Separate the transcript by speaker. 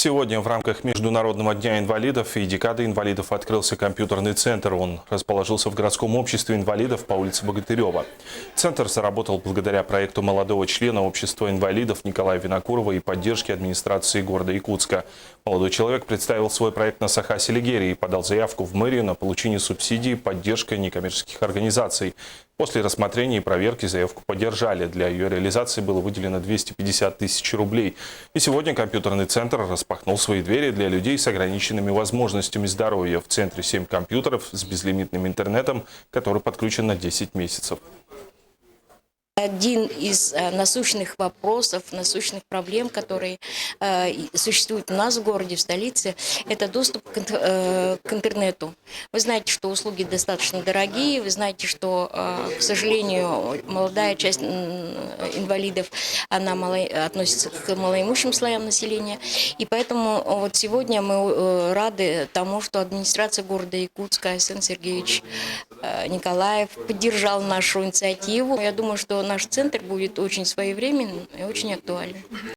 Speaker 1: Сегодня в рамках Международного дня инвалидов и Декады инвалидов открылся компьютерный центр. Он расположился в городском обществе инвалидов по улице Богатырева. Центр заработал благодаря проекту молодого члена общества инвалидов Николая Винокурова и поддержке администрации города Якутска. Молодой человек представил свой проект на Саха-Селигере и подал заявку в мэрию на получение субсидий поддержкой некоммерческих организаций. После рассмотрения и проверки заявку поддержали. Для ее реализации было выделено 250 тысяч рублей. И сегодня компьютерный центр распахнул свои двери для людей с ограниченными возможностями здоровья. В центре 7 компьютеров с безлимитным интернетом, который подключен на 10 месяцев.
Speaker 2: Один из насущных вопросов, насущных проблем, которые существуют у нас в городе, в столице, это доступ к интернету. Вы знаете, что услуги достаточно дорогие, вы знаете, что, к сожалению, молодая часть инвалидов, она относится к малоимущим слоям населения. И поэтому вот сегодня мы рады тому, что администрация города Якутска, Александр Сергеевич Николаев поддержал нашу инициативу. Я думаю, что наш центр будет очень своевременным и очень актуальным.